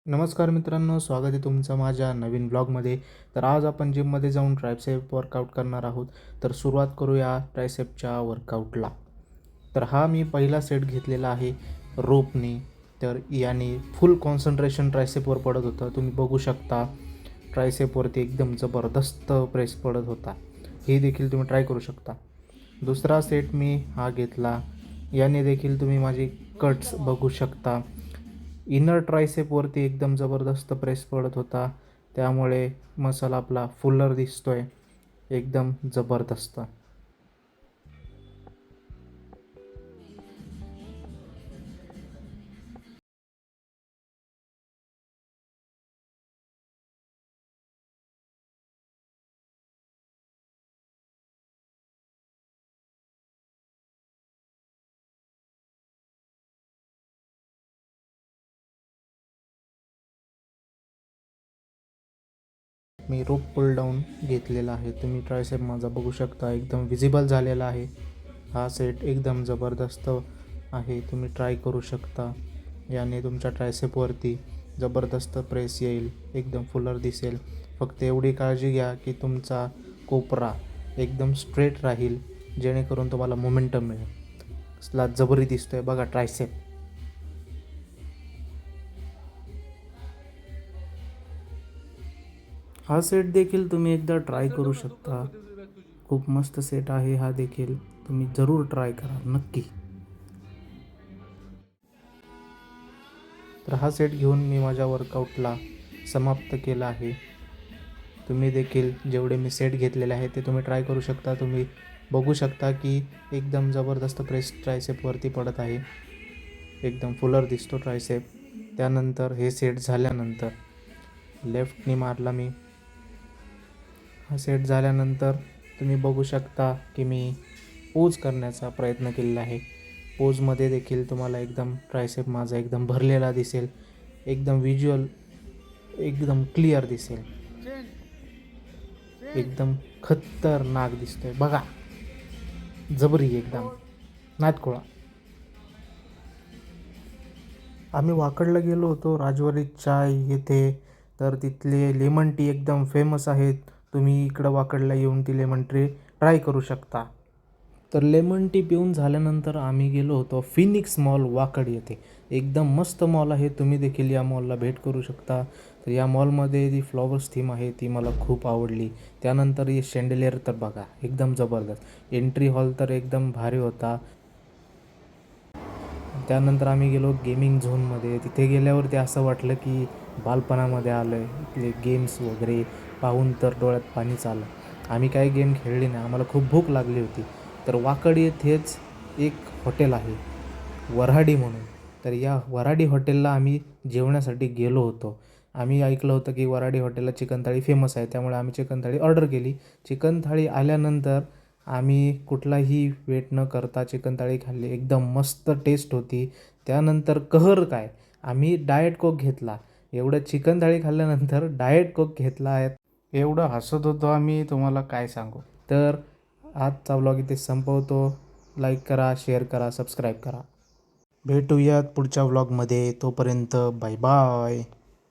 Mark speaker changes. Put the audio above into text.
Speaker 1: नमस्कार मित्रांनो, स्वागत आहे तुमचं माझ्या नवीन ब्लॉगमध्ये. तर आज आपण जिममध्ये जाऊन ट्रायसेप वर्कआउट करणार आहोत. तर सुरुवात करूया ट्रायसेपच्या वर्कआउटला. तर हा मी पहिला सेट घेतलेला आहे रोपने. तर याने फुल कॉन्सन्ट्रेशन ट्रायसेपवर पडत होतं. तुम्ही बघू शकता ट्रायसेपवरती एकदम जबरदस्त प्रेस पडत होता. हे देखील तुम्ही ट्राय करू शकता. दुसरा सेट मी हा घेतला. याने देखील तुम्ही माझे कट्स बघू शकता. इनर ट्रायसेपवरती एकदम जबरदस्त प्रेस पडत होता, त्यामुळे मसल आपला फुलर दिसतोय, एकदम जबरदस्त. मी रोप पुल डाऊन घेतलेला आहे. तुम्ही ट्रायसेप माझा बघू शकता, एकदम विजिबल झालेला आहे. हा सेट एकदम जबरदस्त आहे, तुम्ही ट्राय करू शकता. याने तुमच्या ट्रायसेपवरती जबरदस्त प्रेस येईल, एकदम फुलर दिसेल. फक्त एवढी काळजी घ्या की तुमचा कोपरा एकदम स्ट्रेट राहील, जेणेकरून तुम्हाला मोमेंटम मिळेल. कसला जबरी दिसतोय बघा ट्रायसेप. हा सेट देखील तुम्ही एकदा ट्राय करू शकता. खूप मस्त सेट आहे हा देखील, तुम्ही जरूर ट्राय करा नक्की. तर हा सेट घेऊन मी माझ्या वर्कआउटला समाप्त केला आहे. तुम्ही देखील जेवढे मी सेट घेतलेले आहेत ते तुम्ही ट्राय करू शकता. तुम्ही बघू शकता की एकदम जबरदस्त प्रेस ट्रायसेपवरती पडत आहे, एकदम फुलर दिसतो ट्रायसेप. त्यानंतर हे सेट झाल्यानंतर लेफ्टनी मारला मी. हा सेट झाल्यानंतर तुम्ही बघू शकता की मी पोज करण्याचा प्रयत्न केलेला आहे. पोजमध्ये देखील तुम्हाला एकदम ट्रायसेप माझा एकदम भरलेला दिसेल, एकदम व्हिज्युअल एकदम क्लिअर दिसेल, एकदम खतरनाक दिसतोय बघा, जबरी एकदम नादखोळा. आम्ही वाकडला गेलो होतो राजवाडी चाय येथे. तर तिथले लेमन टी एकदम फेमस आहेत. तुम्ही इकडं वाकडला येऊन ती लेमन टी ट्राय करू शकता. तर लेमन टी पिऊन झाल्यानंतर आम्ही गेलो होतो फिनिक्स मॉल वाकड येथे. एकदम मस्त मॉल आहे, तुम्ही देखील या मॉलला भेट करू शकता. तर या मॉलमध्ये जी फ्लॉवर्स थीम आहे ती मला खूप आवडली. त्यानंतर हे शँडलियर तर बघा एकदम जबरदस्त. एंट्री हॉल तर एकदम भारी होता. त्यानंतर आम्ही गेलो गेमिंग झोनमध्ये. तिथे गेल्यावरती असं वाटलं की बालपणामध्ये आलो आहे. इथले गेम्स वगैरे पाहून तर डोळ्यात पाणीच आलं. आम्ही काही गेम खेळली नाही, आम्हाला खूप भूक लागली होती. तर वाकड येथेच एक हॉटेल आहे वऱ्हाडी म्हणून. तर या वऱ्हाडी हॉटेलला आम्ही जेवण्यासाठी गेलो होतो. आम्ही ऐकलं होतं की वऱ्हाडी हॉटेलला चिकन थाळी फेमस आहे, त्यामुळे आम्ही चिकन थाळी ऑर्डर केली. चिकन थाळी आल्यानंतर आम्ही कुठलाही वेट न करता चिकन थाळी खाल्ली, एकदम मस्त टेस्ट होती. त्यानंतर कहर काय, आम्ही डाएट कोक घेतला. एवढं चिकन थाळी खाल्ल्यानंतर डाएट कोक घेतला आहे, एवढं हसत होतो आम्ही तुम्हाला काय सांगू. तर आजचा व्लॉग इथे संपवतो. लाईक करा, शेअर करा, सबस्क्राईब करा. भेटूयात पुढच्या व्लॉगमध्ये. तोपर्यंत बाय बाय.